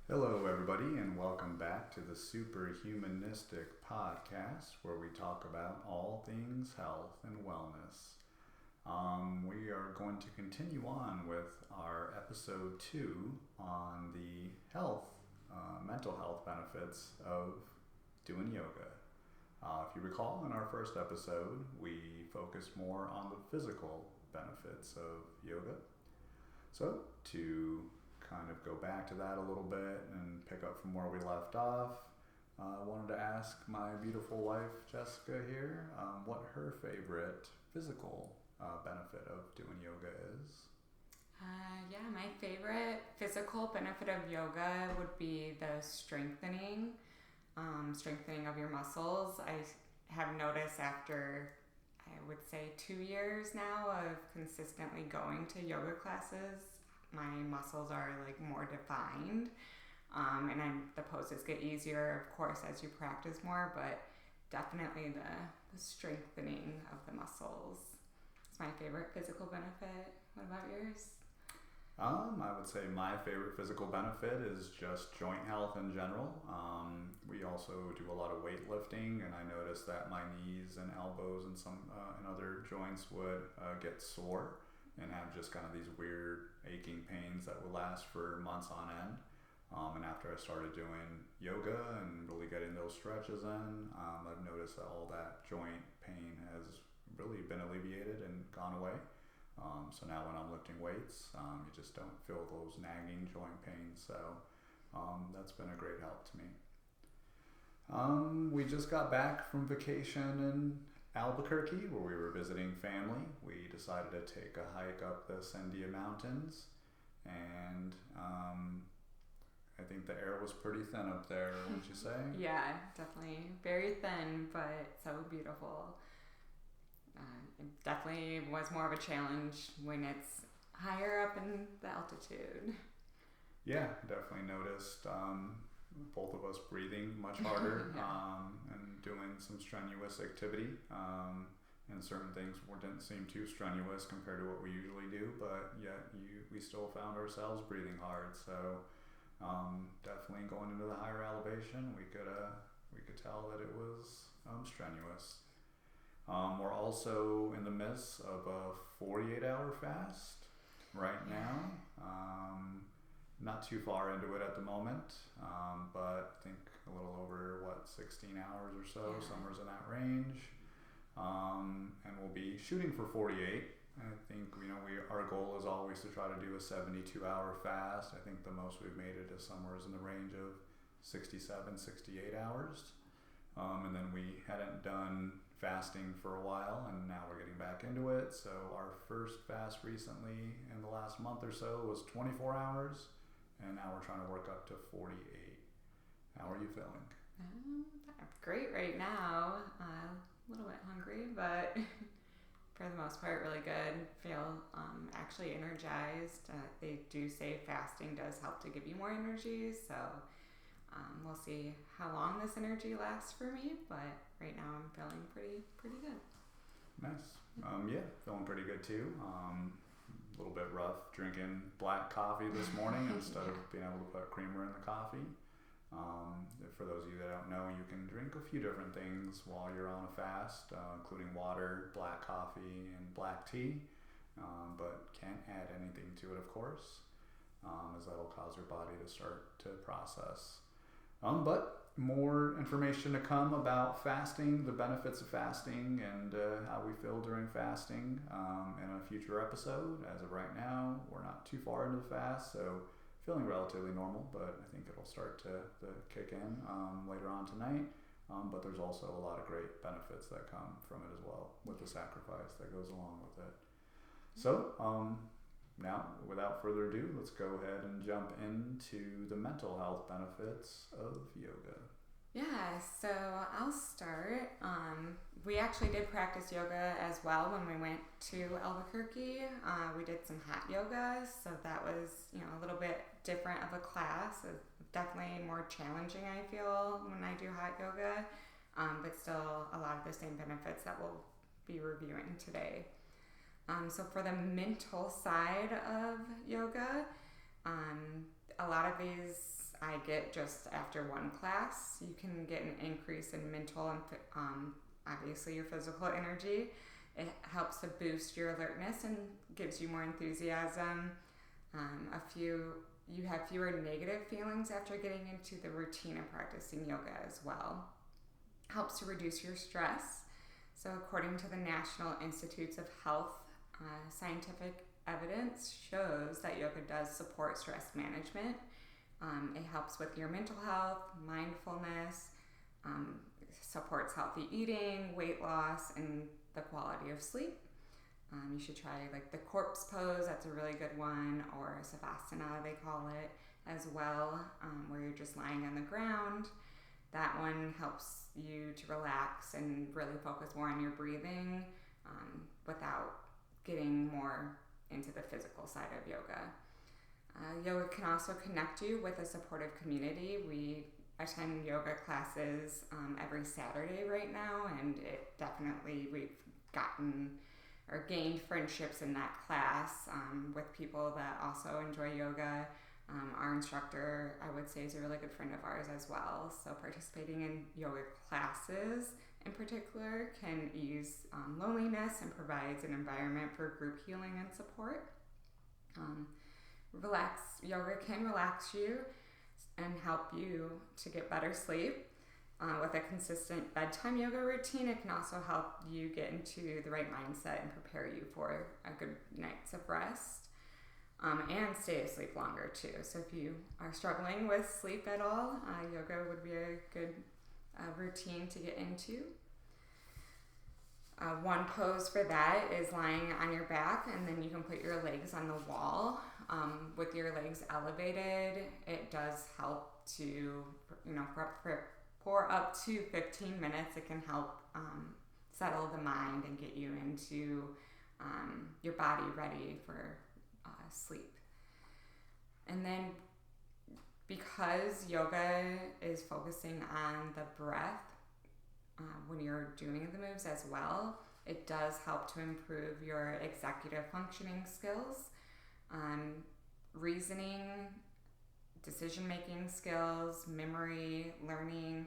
Hello, everybody, and welcome back to the Superhumanistic Podcast, where we talk about all things health and wellness. We are going to continue on with our episode 2 on the mental health benefits of doing yoga. If you recall, in our first episode, we focused more on the physical benefits of yoga. So, to kind of go back to that a little bit and pick up from where we left off, I wanted to ask my beautiful wife, Jessica, here, what her favorite physical benefit of doing yoga is. My favorite physical benefit of yoga would be the strengthening of your muscles. I have noticed after, I would say, 2 years now of consistently going to yoga classes, my muscles are like more defined, and the poses get easier, of course, as you practice more, but definitely the strengthening of the muscles is my favorite physical benefit. What about yours? I would say my favorite physical benefit is just joint health in general. We also do a lot of weightlifting, and I noticed that my knees and elbows and some and other joints would get sore and have just kind of these weird aching pains that would last for months on end. And after I started doing yoga and really getting those stretches in, I've noticed that all that joint pain has really been alleviated and gone away. So now when I'm lifting weights, you just don't feel those nagging joint pains. So that's been a great help to me. We just got back from vacation in Albuquerque, where we were visiting family. We decided to take a hike up the Sandia Mountains, and I think the air was pretty thin up there, would you say? Yeah, definitely very thin, but so beautiful. It definitely was more of a challenge when it's higher up in the altitude. Yeah, definitely noticed both of us breathing much harder and doing some strenuous activity. And certain things didn't seem too strenuous compared to what we usually do, but yet we still found ourselves breathing hard. So definitely going into the higher elevation, we could tell that it was strenuous. We're also in the midst of a 48-hour fast right now. Not too far into it at the moment, but I think a little over 16 hours or so, somewhere's in that range. And we'll be shooting for 48. I think our goal is always to try to do a 72-hour fast. I think the most we've made it is somewhere in the range of 67, 68 hours. And then we hadn't done fasting for a while, and now we're getting back into it. So our first fast recently in the last month or so was 24 hours, and now we're trying to work up to 48. How are you feeling? I'm great right now. A little bit hungry, but for the most part, really good. Feel actually energized. They do say fasting does help to give you more energy, so we'll see how long this energy lasts for me, but right now I'm feeling pretty good. Nice. Feeling pretty good too. A little bit rough drinking black coffee this morning instead of being able to put creamer in the coffee. For those of you that don't know, you can drink a few different things while you're on a fast, including water, black coffee, and black tea, but can't add anything to it, of course, as that'll cause your body to start to process. But more information to come about fasting, the benefits of fasting, and how we feel during fasting in a future episode. As of right now, we're not too far into the fast, so feeling relatively normal, but I think it'll start to kick in later on tonight. But there's also a lot of great benefits that come from it as well, with the sacrifice that goes along with it. So now, without further ado, let's go ahead and jump into the mental health benefits of yoga. Yeah, so I'll start. We actually did practice yoga as well when we went to Albuquerque. We did some hot yoga, so that was a little bit different of a class. Definitely more challenging, I feel, when I do hot yoga, but still a lot of the same benefits that we'll be reviewing today. So for the mental side of yoga, a lot of these I get just after one class. You can get an increase in mental and obviously your physical energy. It helps to boost your alertness and gives you more enthusiasm. You have fewer negative feelings after getting into the routine of practicing yoga as well. Helps to reduce your stress. So according to the National Institutes of Health, scientific evidence shows that yoga does support stress management. It helps with your mental health, mindfulness, supports healthy eating, weight loss, and the quality of sleep. You should try like the corpse pose, that's a really good one, or savasana they call it as well, where you're just lying on the ground. That one helps you to relax and really focus more on your breathing without getting more into the physical side of yoga. Yoga can also connect you with a supportive community. We attend yoga classes every Saturday right now, and we've gotten or gained friendships in that class with people that also enjoy yoga. Our instructor, I would say, is a really good friend of ours as well. So participating in yoga classes in particular can ease loneliness and provides an environment for group healing and support. Yoga can relax you and help you to get better sleep. With a consistent bedtime yoga routine, it can also help you get into the right mindset and prepare you for a good night's of rest. And stay asleep longer too. So if you are struggling with sleep at all, yoga would be a good routine to get into. One pose for that is lying on your back, and then you can put your legs on the wall. With your legs elevated, it does help to, for up to 15 minutes, it can help settle the mind and get you into your body ready for sleep. And then because yoga is focusing on the breath when you're doing the moves as well, it does help to improve your executive functioning skills, reasoning, decision-making skills, memory, learning,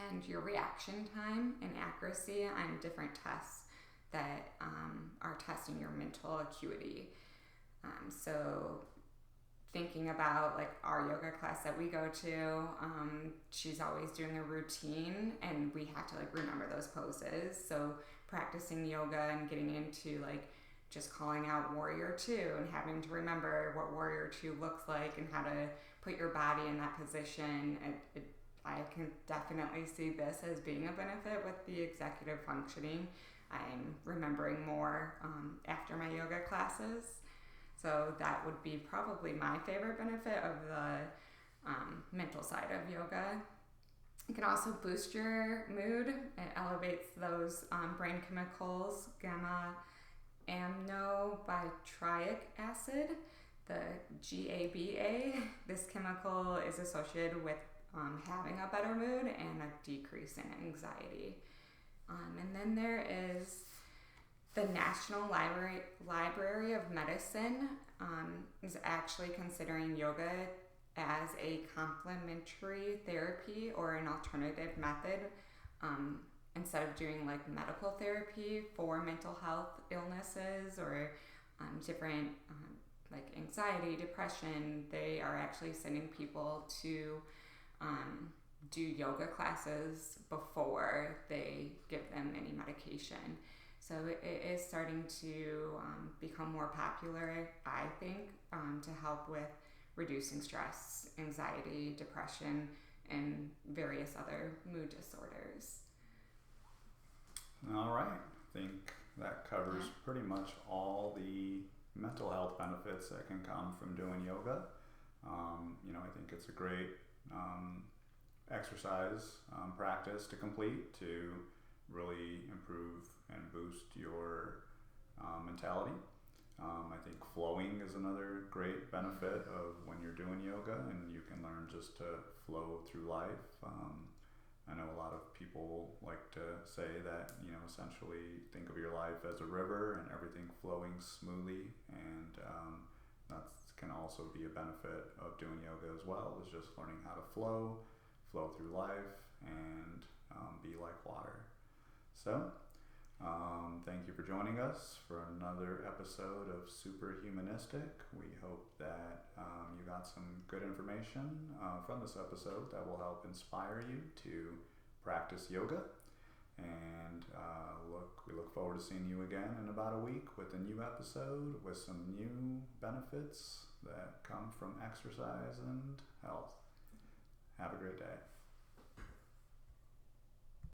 and your reaction time and accuracy on different tests that are testing your mental acuity. So thinking about like our yoga class that we go to, she's always doing a routine and we have to like remember those poses. So practicing yoga and getting into like just calling out warrior two and having to remember what warrior two looks like and how to put your body in that position. I can definitely see this as being a benefit with the executive functioning. I'm remembering more after my yoga classes. So that would be probably my favorite benefit of the mental side of yoga. It can also boost your mood. It elevates those brain chemicals, gamma aminobutyric acid, the GABA. This chemical is associated with having a better mood and a decrease in anxiety. And then there is the National Library of Medicine is actually considering yoga as a complementary therapy or an alternative method instead of doing like medical therapy for mental health illnesses or different like anxiety, depression. They are actually sending people to do yoga classes before they give them any medication. So it is starting to become more popular, I think, to help with reducing stress, anxiety, depression, and various other mood disorders. All right. I think that covers pretty much all the mental health benefits that can come from doing yoga. I think it's a great exercise practice to complete to really improve and boost your mentality. I think flowing is another great benefit of when you're doing yoga, and you can learn just to flow through life. I know a lot of people like to say that, essentially think of your life as a river and everything flowing smoothly, and that's can also be a benefit of doing yoga as well, is just learning how to flow through life, and be like water. So, thank you for joining us for another episode of Superhumanistic. We hope that you got some good information from this episode that will help inspire you to practice yoga. And we look forward to seeing you again in about a week with a new episode with some new benefits that come from exercise and health. Have a great day.